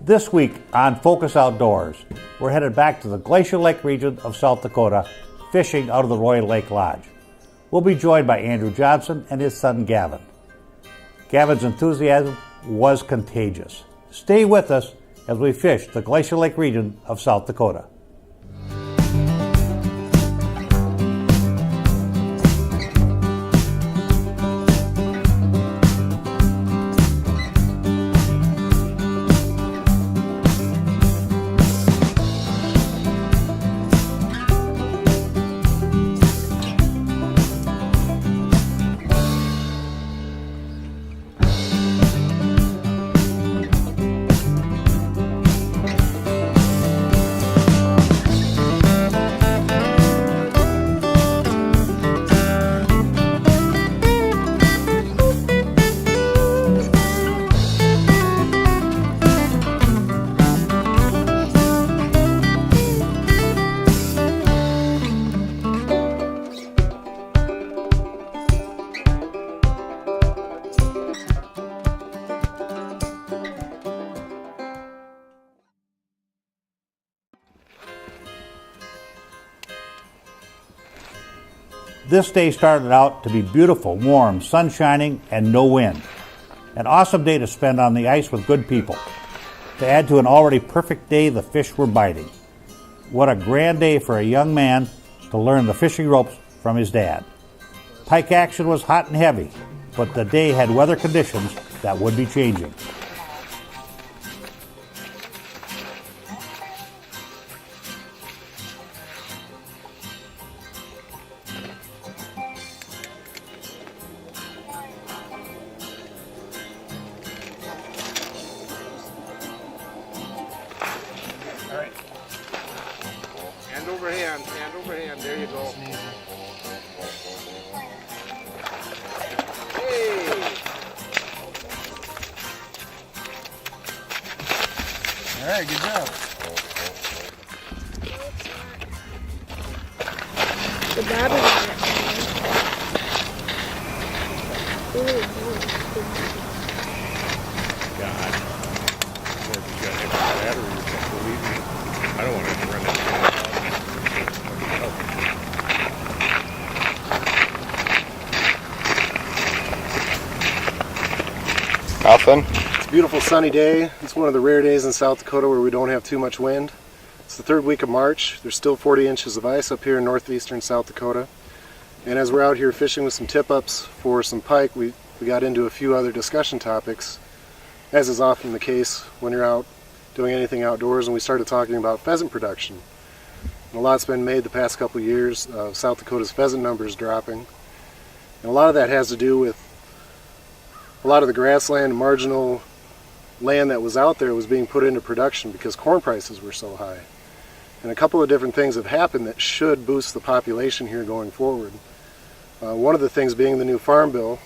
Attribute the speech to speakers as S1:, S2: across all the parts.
S1: This week on Focus Outdoors, we're headed back to the Glacial Lake region of South Dakota, fishing out of the Royal Lake Lodge. We'll be joined by Andrew Johnson and his son Gavin. Gavin's enthusiasm was contagious. Stay with us as we fish the Glacial Lake region of South Dakota. This day started out to be beautiful, warm, sun shining, and no wind. An awesome day to spend on the ice with good people. To add to an already perfect day, the fish were biting. What a grand day for a young man to learn the fishing ropes from his dad. Pike action was hot and heavy, but the day had weather conditions that would be changing.
S2: All right. Hand over hand, there you go. Hey! All right, good job.
S3: The bottom of it.
S2: God. If you got extra batteries, believe me, I don't want to run that.
S4: Nothing.
S5: It's a beautiful sunny day. It's one of the rare days in South Dakota where we don't have too much wind. It's the third week of March. There's still 40 inches of ice up here in northeastern South Dakota. And as we're out here fishing with some tip-ups for some pike, we got into a few other discussion topics, as is often the case when you're out doing anything outdoors, and we started talking about pheasant production. And a lot's been made the past couple of years of South Dakota's pheasant numbers dropping. And a lot of that has to do with a lot of the grassland, marginal land that was out there was being put into production because corn prices were so high. And a couple of different things have happened that should boost the population here going forward. One of the things being the new farm bill,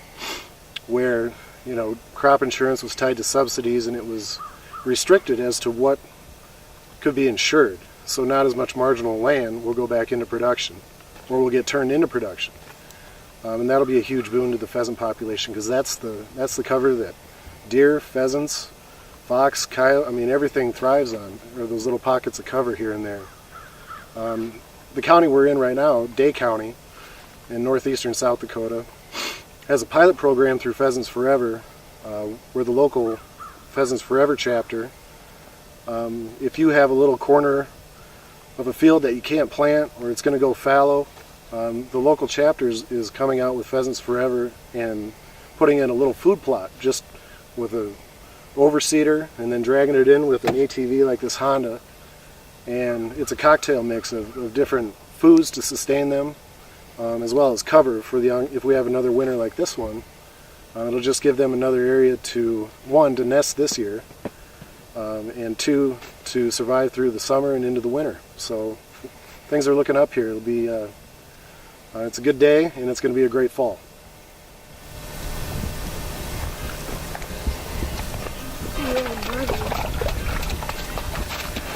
S5: where crop insurance was tied to subsidies and it was restricted as to what could be insured. So not as much marginal land will go back into production or will get turned into production. And that'll be a huge boon to the pheasant population because that's the cover that deer, pheasants, fox, coyote, everything thrives on, are those little pockets of cover here and there. The county we're in right now, Day County, in northeastern South Dakota, has a pilot program through Pheasants Forever, where the local Pheasants Forever chapter, if you have a little corner of a field that you can't plant or it's going to go fallow, the local chapter is coming out with Pheasants Forever and putting in a little food plot just with a overseeder and then dragging it in with an ATV like this Honda, and it's a cocktail mix of different foods to sustain them, as well as cover for the young. If we have another winter like this one, it'll just give them another area to, one, to nest this year, and two, to survive through the summer and into the winter. So things are looking up here. It'll be it's a good day, and it's going to be a great fall.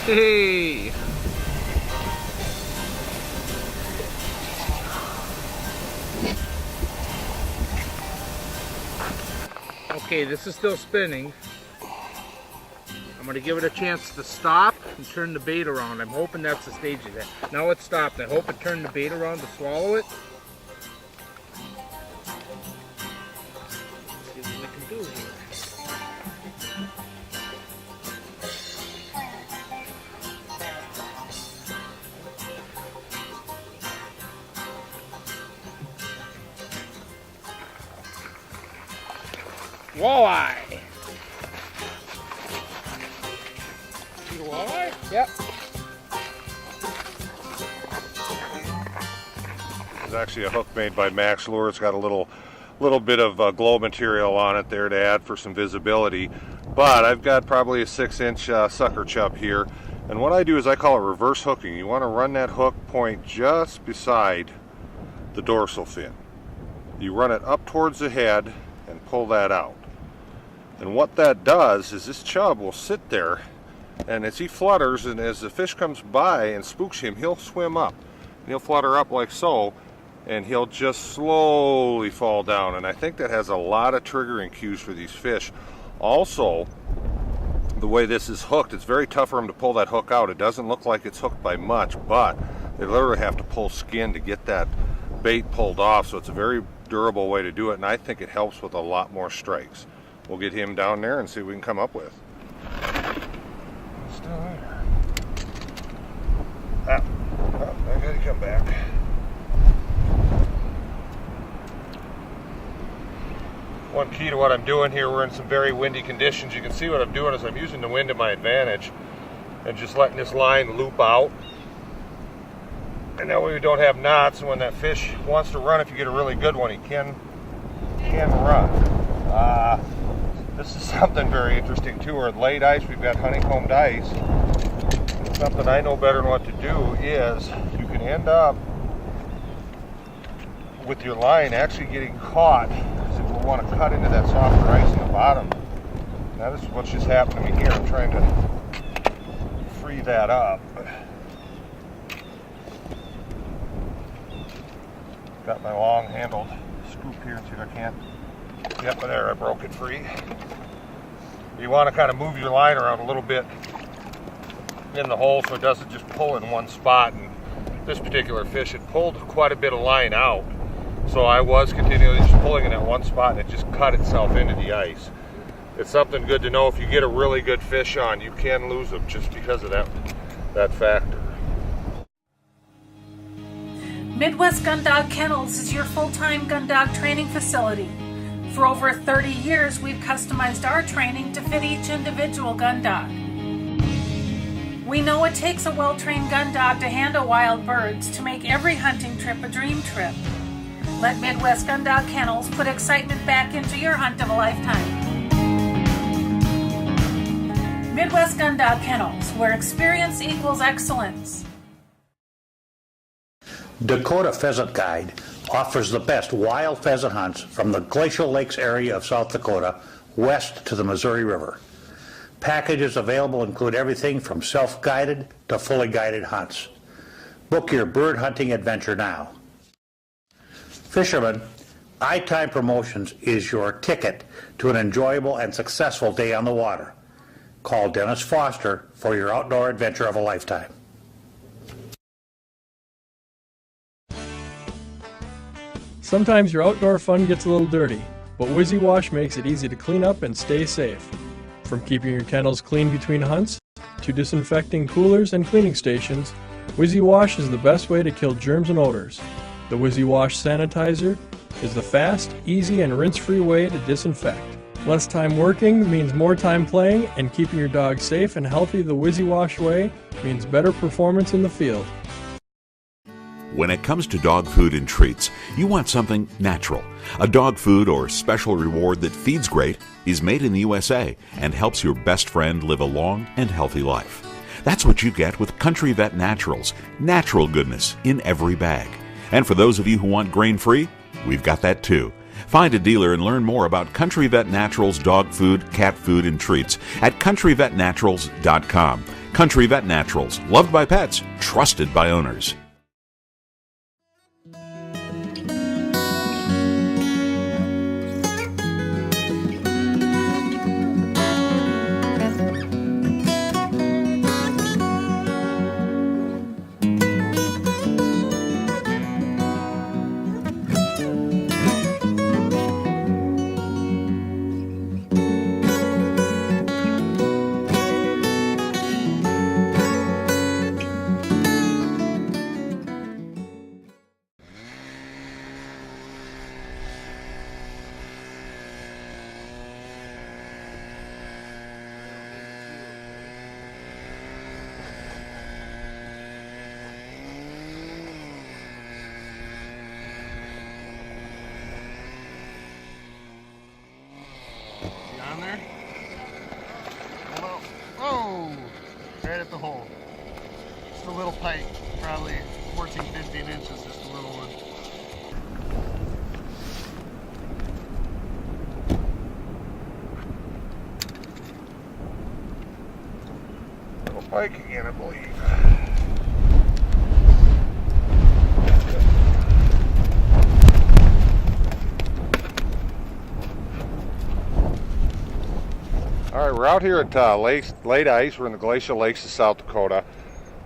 S2: Hey! Okay, this is still spinning.
S4: I'm going to give it a chance to stop and turn the bait around. I'm hoping that's the stage of that. Now it's stopped. I hope it turned the bait around to swallow it. Let's see what we can do here. Walleye. See the walleye? Yep.
S2: It's actually a hook made by Max Lure. It's got a little bit of glow material on it there to add for some visibility. But I've got probably a 6-inch sucker chub here. And what I do is I call it reverse hooking. You want to run that hook point just beside the dorsal fin. You run it up towards the head and pull that out. And what that does is this chub will sit there, and as he flutters and as the fish comes by and spooks him, he'll swim up. And he'll flutter up like so, and he'll just slowly fall down. And I think that has a lot of triggering cues for these fish. Also, the way this is hooked, it's very tough for him to pull that hook out. It doesn't look like it's hooked by much, but they literally have to pull skin to get that bait pulled off. So it's a very durable way to do it, and I think it helps with a lot more strikes. We'll get him down there and see what we can come up with. Still there. I gotta come back. One key to what I'm doing here, we're in some very windy conditions. You can see what I'm doing is I'm using the wind to my advantage and just letting this line loop out. And that way we don't have knots, and when that fish wants to run, if you get a really good one, he can run. This is something very interesting too. We're at late ice, we've got honeycombed ice. And something I know better than what to do is you can end up with your line actually getting caught, because it will want to cut into that softer ice in the bottom. Now this is what's just happened to me here. I'm trying to free that up. Got my long handled scoop here and see if I can't. Yep, there, I broke it free. You want to kind of move your line around a little bit in the hole so it doesn't just pull in one spot. And this particular fish had pulled quite a bit of line out, so I was continually just pulling in that one spot, and it just cut itself into the ice. It's something good to know. If you get a really good fish on, you can lose them just because of that factor.
S6: Midwest Gun Dog Kennels is your full-time gun dog training facility. For over 30 years, we've customized our training to fit each individual gun dog. We know it takes a well-trained gun dog to handle wild birds to make every hunting trip a dream trip. Let Midwest Gun Dog Kennels put excitement back into your hunt of a lifetime. Midwest Gun Dog Kennels, where experience equals excellence.
S1: Dakota Pheasant Guide offers the best wild pheasant hunts from the Glacial Lakes area of South Dakota west to the Missouri River. Packages available include everything from self-guided to fully guided hunts. Book your bird hunting adventure now. Fishermen, iTime Promotions is your ticket to an enjoyable and successful day on the water. Call Dennis Foster for your outdoor adventure of a lifetime.
S7: Sometimes your outdoor fun gets a little dirty, but Wizzy Wash makes it easy to clean up and stay safe. From keeping your kennels clean between hunts, to disinfecting coolers and cleaning stations, Wizzy Wash is the best way to kill germs and odors. The Wizzy Wash Sanitizer is the fast, easy, and rinse-free way to disinfect. Less time working means more time playing, and keeping your dog safe and healthy the Wizzy Wash way means better performance in the field.
S8: When it comes to dog food and treats, you want something natural. A dog food or special reward that feeds great is made in the USA and helps your best friend live a long and healthy life. That's what you get with Country Vet Naturals, natural goodness in every bag. And for those of you who want grain-free, we've got that too. Find a dealer and learn more about Country Vet Naturals dog food, cat food, and treats at countryvetnaturals.com. Country Vet Naturals, loved by pets, trusted by owners.
S5: little pike, probably 14, 15 inches, just a little one.
S2: Little pike again, I believe. All right, we're out here at late ice. We're in the glacial lakes of South Dakota.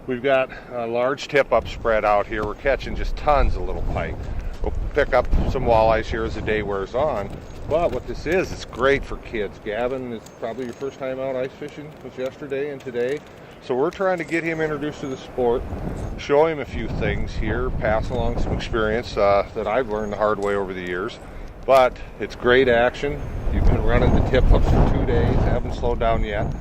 S2: We've got a large tip-up spread out here. We're catching just tons of little pike. We'll pick up some walleyes here as the day wears on. But what this is, it's great for kids. Gavin, it's probably your first time out ice fishing. It was yesterday and today. So we're trying to get him introduced to the sport, show him a few things here, pass along some experience that I've learned the hard way over the years. But it's great action. You've been running the tip-ups for 2 days, haven't slowed down yet.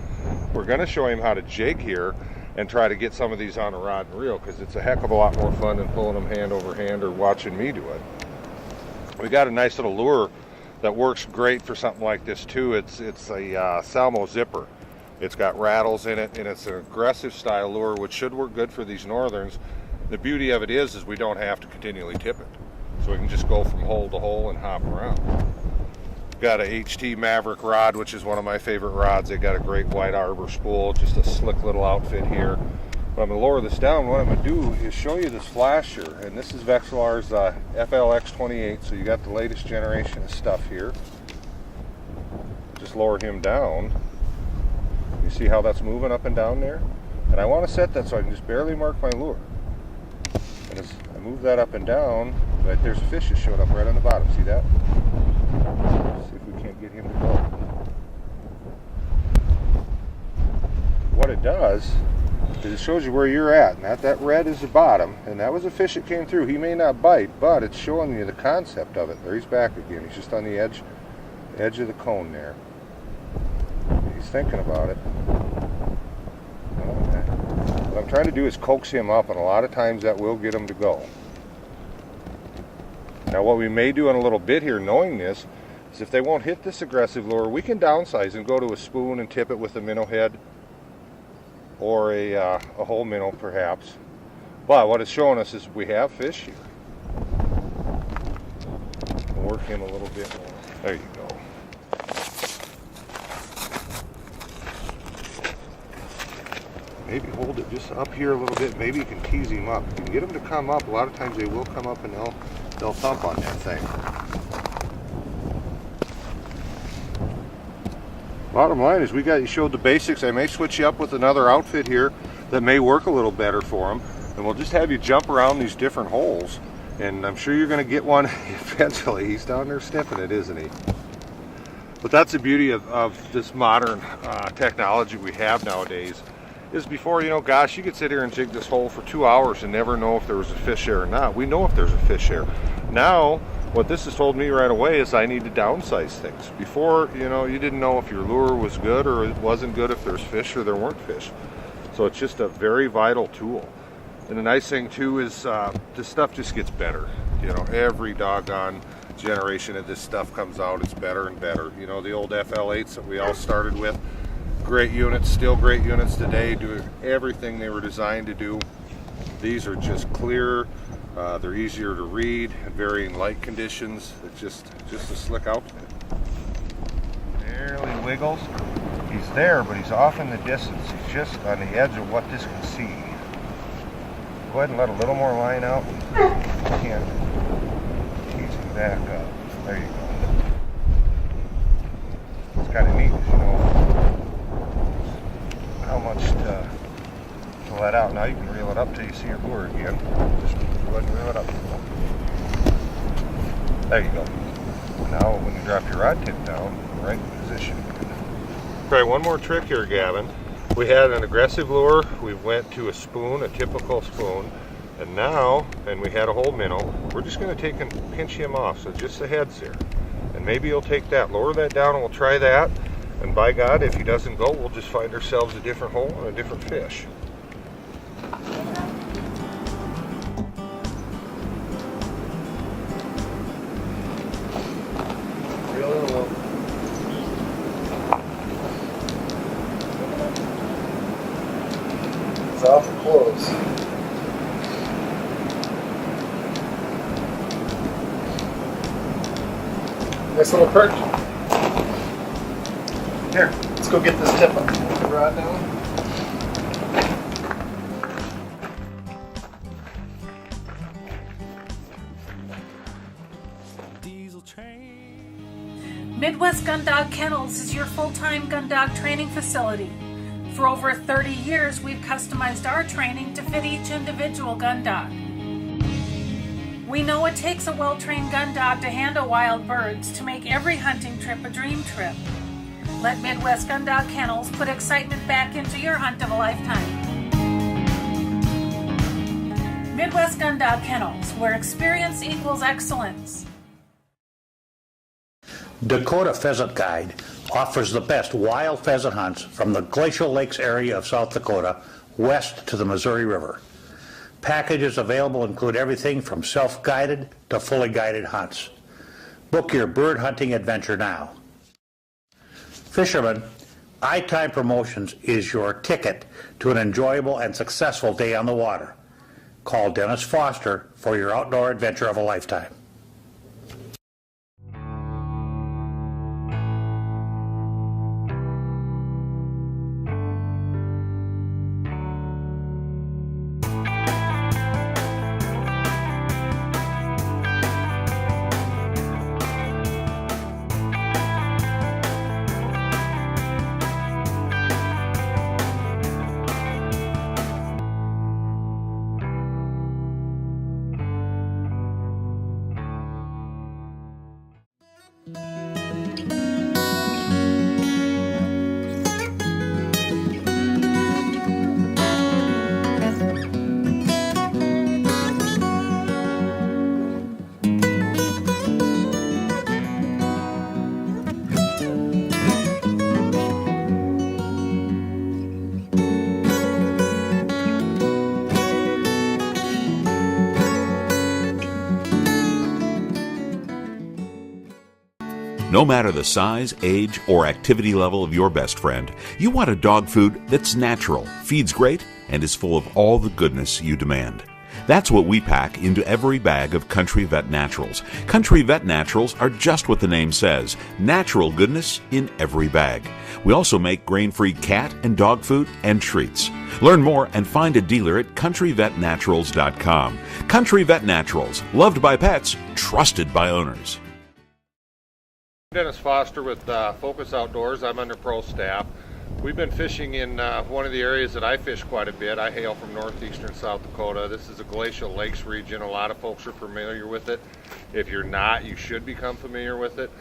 S2: We're going to show him how to jig here and try to get some of these on a rod and reel, because it's a heck of a lot more fun than pulling them hand over hand or watching me do it. We got a nice little lure that works great for something like this too. It's a Salmo zipper. It's got rattles in it, and it's an aggressive style lure, which should work good for these northerns. The beauty of it is we don't have to continually tip it. So we can just go from hole to hole and hop around. Got a HT Maverick rod, which is one of my favorite rods. They got a great white arbor spool, just a slick little outfit here. But I'm going to lower this down. What I'm going to do is show you this flasher. And this is Vexillar's FLX28, so you got the latest generation of stuff here. Just lower him down. You see how that's moving up and down there? And I want to set that so I can just barely mark my lure. And as I move that up and down, right there's a fish that showed up right on the bottom. See that? Let's see if we can't get him to go. What it does is it shows you where you're at, and that red is the bottom, and that was a fish that came through. He may not bite, but it's showing you the concept of it. There, he's back again. He's just on the edge of the cone there. He's thinking about it. Okay. What I'm trying to do is coax him up, and a lot of times that will get him to go. Now what we may do in a little bit here, knowing this, is if they won't hit this aggressive lure, we can downsize and go to a spoon and tip it with a minnow head or a whole minnow perhaps. But what it's showing us is we have fish here. We'll work him a little bit more. There you go. Maybe hold it just up here a little bit. Maybe you can tease him up. You can get them to come up. A lot of times they will come up and they'll thump on that thing. Bottom line is you showed the basics. I may switch you up with another outfit here that may work a little better for them. And we'll just have you jump around these different holes. And I'm sure you're going to get one eventually. He's down there sniffing it, isn't he? But that's the beauty of this modern technology we have nowadays. Is before, gosh, you could sit here and jig this hole for 2 hours and never know if there was a fish there or not. We know if there's a fish there. Now, what this has told me right away is I need to downsize things. Before, you didn't know if your lure was good or it wasn't good, if there's fish or there weren't fish. So it's just a very vital tool. And the nice thing too is this stuff just gets better. Every doggone generation of this stuff comes out, it's better and better. The old FL8s that we all started with, great units, still great units today, doing everything they were designed to do. These are just clearer, they're easier to read in varying light conditions. It's just a slick outfit. Barely wiggles. He's there, but he's off in the distance. He's just on the edge of what this can see. Go ahead and let a little more line out. Can't tease him back up. There you go. It's kind of neat, how much to let out. Now you can reel it up till you see your lure again. Just go ahead and reel it up. There you go. Now when you drop your rod tip down, right in position. Try one more trick here, Gavin. We had an aggressive lure. We went to a spoon, a typical spoon, and we had a whole minnow. We're just going to take and pinch him off, so just the head's there. And maybe he'll take that, lower that down, and we'll try that. And by God, if he doesn't go, we'll just find ourselves a different hole and a different fish. Reel it a little.
S5: It's awful close. Nice little perch. Here, let's go get this tip up. Put the rod down.
S6: Midwest Gun Dog Kennels is your full-time gun dog training facility. For over 30 years, we've customized our training to fit each individual gun dog. We know it takes a well-trained gun dog to handle wild birds to make every hunting trip a dream trip. Let Midwest Gun Dog Kennels put excitement back into your hunt of a lifetime. Midwest Gun Dog Kennels, where experience equals excellence.
S1: Dakota Pheasant Guide offers the best wild pheasant hunts from the Glacial Lakes area of South Dakota west to the Missouri River. Packages available include everything from self-guided to fully guided hunts. Book your bird hunting adventure now. Fishermen, iTime Promotions is your ticket to an enjoyable and successful day on the water. Call Dennis Foster for your outdoor adventure of a lifetime.
S8: No matter the size, age, or activity level of your best friend, you want a dog food that's natural, feeds great, and is full of all the goodness you demand. That's what we pack into every bag of Country Vet Naturals. Country Vet Naturals are just what the name says, natural goodness in every bag. We also make grain-free cat and dog food and treats. Learn more and find a dealer at countryvetnaturals.com. Country Vet Naturals, loved by pets, trusted by owners.
S2: Dennis Foster with Focus Outdoors. I'm under pro staff. We've been fishing in one of the areas that I fish quite a bit. I hail from northeastern South Dakota. This is the Glacial Lakes region. A lot of folks are familiar with it. If you're not, you should become familiar with it.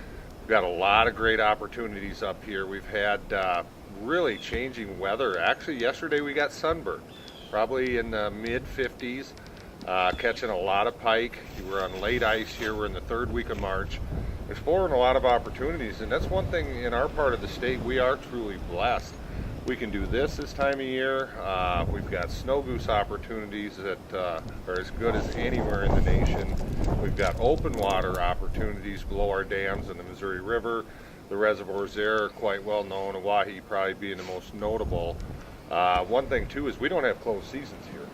S2: We've got a lot of great opportunities up here. We've had really changing weather. Actually, yesterday we got sunburned, probably in the mid-50s, catching a lot of pike. We're on late ice here. We're in the third week of March. Exploring a lot of opportunities, and that's one thing in our part of the state we are truly blessed. We can do this time of year. We've got snow goose opportunities that are as good as anywhere in the nation. We've got open water opportunities below our dams in the Missouri River. The reservoirs there are quite well known, Oahe probably being the most notable. One thing too is we don't have closed seasons here.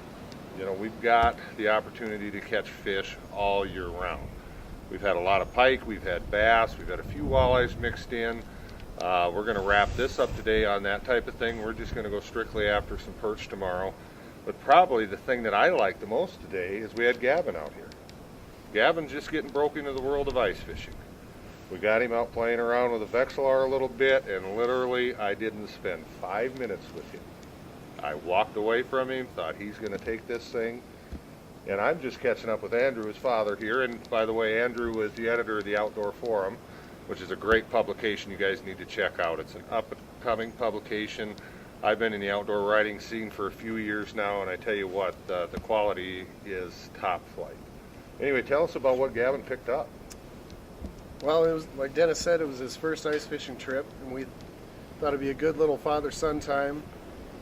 S2: You know, we've got the opportunity to catch fish all year round. We've had a lot of pike, we've had bass, we've had a few walleyes mixed in. We're going to wrap this up today on that type of thing. We're just going to go strictly after some perch tomorrow. But probably the thing that I like the most today is we had Gavin out here. Gavin's just getting broke into the world of ice fishing. We got him out playing around with a Vexilar a little bit, and literally I didn't spend 5 minutes with him. I walked away from him, thought he's going to take this thing. And I'm just catching up with Andrew, his father here. And by the way, Andrew is the editor of the Outdoor Forum, which is a great publication you guys need to check out. It's an up-and-coming publication. I've been in the outdoor writing scene for a few years now, and I tell you what, the quality is top flight. Anyway, tell us about what Gavin picked up.
S5: Well, it was like Dennis said, it was his first ice fishing trip, and we thought it'd be a good little father-son time.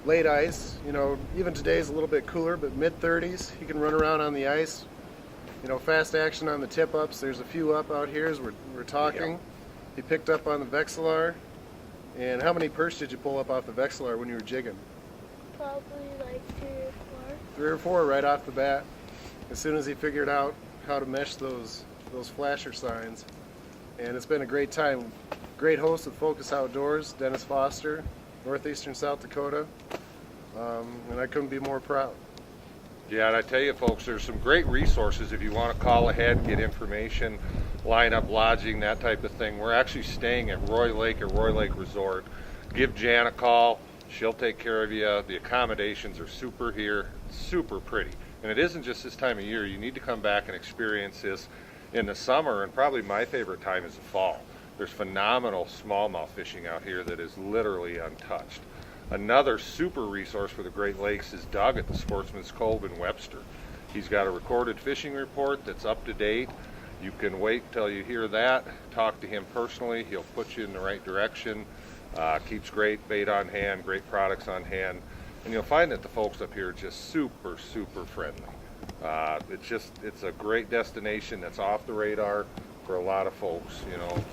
S5: Late ice, you know, even today's a little bit cooler, but mid-30s. He can run around on the ice. You know, fast action on the tip-ups. There's a few up out here as we're talking. Yeah. He picked up on the Vexilar. And how many perch did you pull up off the Vexilar when you were jigging?
S3: Probably like 3 or 4.
S5: 3 or 4 right off the bat. As soon as he figured out how to mesh those flasher signs. and it's been a great time. Great host with Focus Outdoors, Dennis Foster, northeastern South Dakota, and I couldn't be more proud.
S2: Yeah, and I tell you folks, there's some great resources if you want to call ahead, get information, line up lodging, that type of thing. We're actually staying at Roy Lake Resort. Give Jan a call, she'll take care of you. The accommodations are super here, super pretty. And it isn't just this time of year. You need to come back and experience this in the summer, and probably my favorite time is the fall. There's phenomenal smallmouth fishing out here that is literally untouched. Another super resource for the Great Lakes is Doug at the Sportsman's Cove in Webster. He's got a recorded fishing report that's up to date. You can wait till you hear that, talk to him personally. He'll put you in the right direction. Keeps great bait on hand, great products on hand. And you'll find that the folks up here are just super, super friendly. It's a great destination that's off the radar for a lot of folks, you know.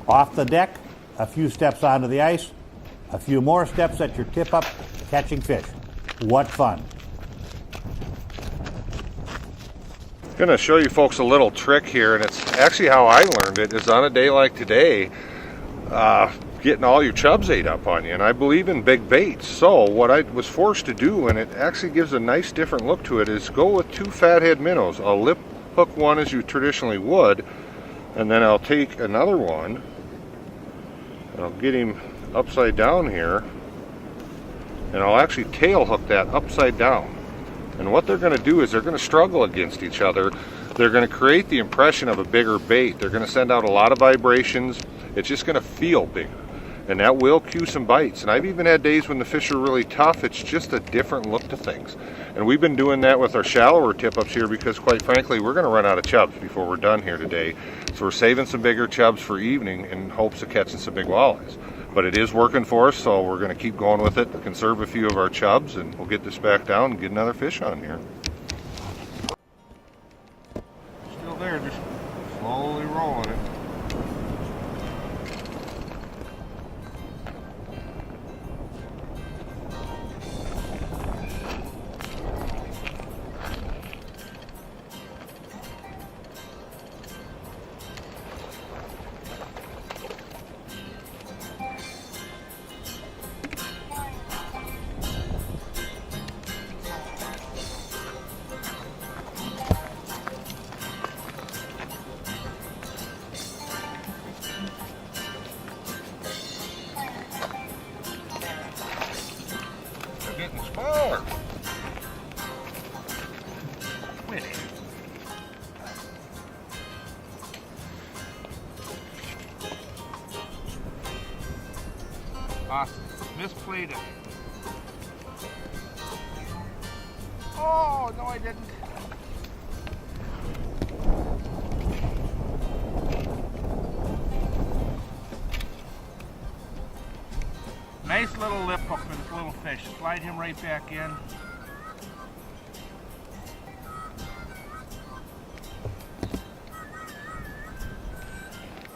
S1: Off the deck, a few steps onto the ice, a few more steps at your tip up, catching fish. What fun.
S2: I'm going to show you folks a little trick here, and it's actually how I learned it, is on a day like today, getting all your chubs ate up on you. And I believe in big baits, so what I was forced to do, and it actually gives a nice different look to it, is go with 2 fathead minnows. I'll lip hook one as you traditionally would, and then I'll take another one, and I'll get him upside down here, and I'll actually tail hook that upside down. And what they're going to do is they're going to struggle against each other. They're going to create the impression of a bigger bait. They're going to send out a lot of vibrations. It's just going to feel bigger, and that will cue some bites. And I've even had days when the fish are really tough. It's just a different look to things. And we've been doing that with our shallower tip-ups here because, quite frankly, we're going to run out of chubs before we're done here today. So we're saving some bigger chubs for evening in hopes of catching some big walleyes. But it is working for us, so we're going to keep going with it, conserve a few of our chubs, and we'll get this back down and get another fish on here. Still there, just slowly rolling it. Getting smaller. Quit it.
S4: Awesome. Misplayed it. Oh, no I didn't. Nice little lip hook for this little fish. Slide him right back in.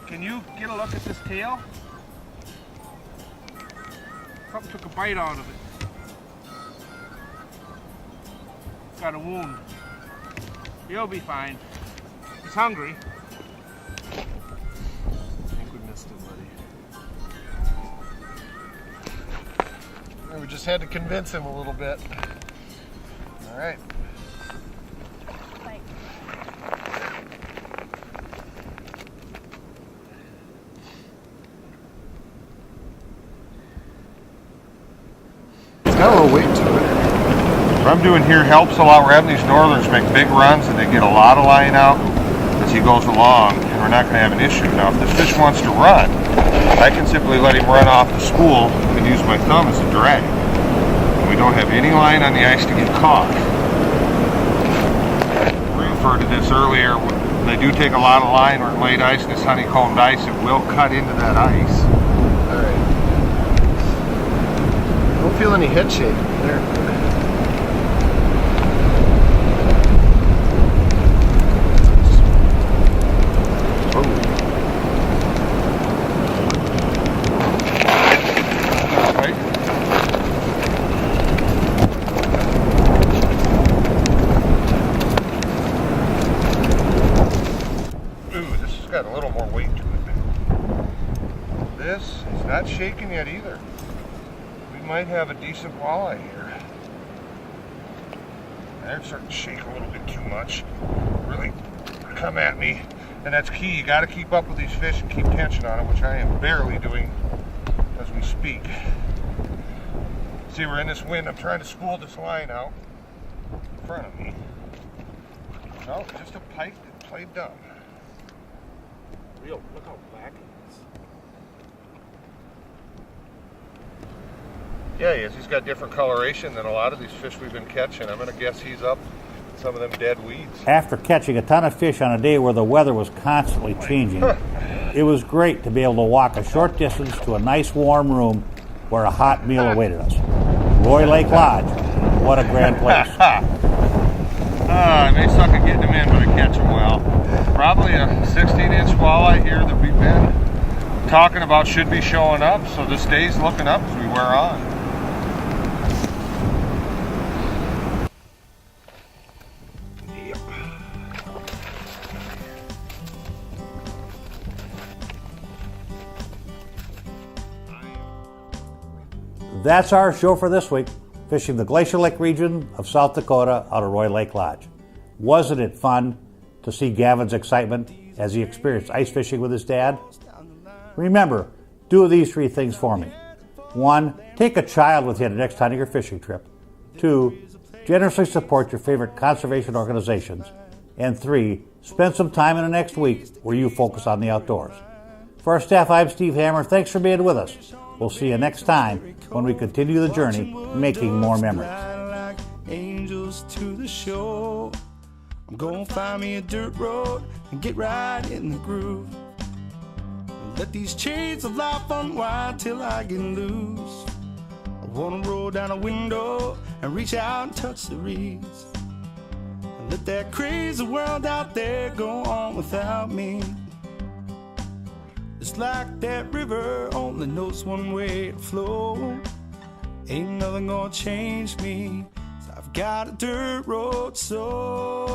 S4: Can you get a look at this tail? Something took a bite out of it. Got a wound. He'll be fine. He's hungry.
S5: I think we missed him, buddy. We just had to convince him a little bit. All right. It's got a little weight to it.
S2: What I'm doing here helps a lot. We're having these northerners make big runs, and they get a lot of line out as he goes along, and we're not going to have an issue. Now, if the fish wants to run, I can simply let him run off the spool and use my thumb as a drag. We don't have any line on the ice to get caught. We referred to this earlier. They do take a lot of line or late ice, and this honeycombed ice, it will cut into that ice.
S5: All right. Don't feel any head shake there.
S2: a little more weight to it. This is not shaking yet either. We might have a decent walleye here. They're starting to shake a little bit too much. Really come at me. And that's key. You got to keep up with these fish and keep tension on them, which I am barely doing as we speak. See, we're in this wind. I'm trying to spool this line out in front of me. No, just a pike that played dumb. Real, look how black it is. Yeah, he is. He's got different coloration than a lot of these fish we've been catching. I'm going to guess he's up in some of them dead weeds.
S1: After catching a ton of fish on a day where the weather was constantly changing, it was great to be able to walk a short distance to a nice warm room where a hot meal awaited us. Roy Lake Lodge, what a grand place.
S2: I may suck at getting them in, but I catch them well. Probably a 16-inch walleye here that we've been talking about should be showing up, so this day's looking up as we wear on.
S1: That's our show for this week, fishing the Glacial Lake region of South Dakota out of Roy Lake Lodge. Wasn't it fun to see Gavin's excitement as he experienced ice fishing with his dad? Remember, do these 3 things for me. 1, take a child with you the next time on your fishing trip. 2, generously support your favorite conservation organizations. And 3, spend some time in the next week where you focus on the outdoors. For our staff, I'm Steve Hammer. Thanks for being with us. We'll see you next time when we continue the journey, making more memories.
S9: Like angels to the shore. I'm gonna find me a dirt road and get right in the groove. Let these chains of life unwind till I get loose. I wanna roll down a window and reach out and touch the reeds. And let that crazy world out there go on without me. It's like that river only knows one way to flow. Ain't nothing gonna change me, 'cause I've got a dirt road soul.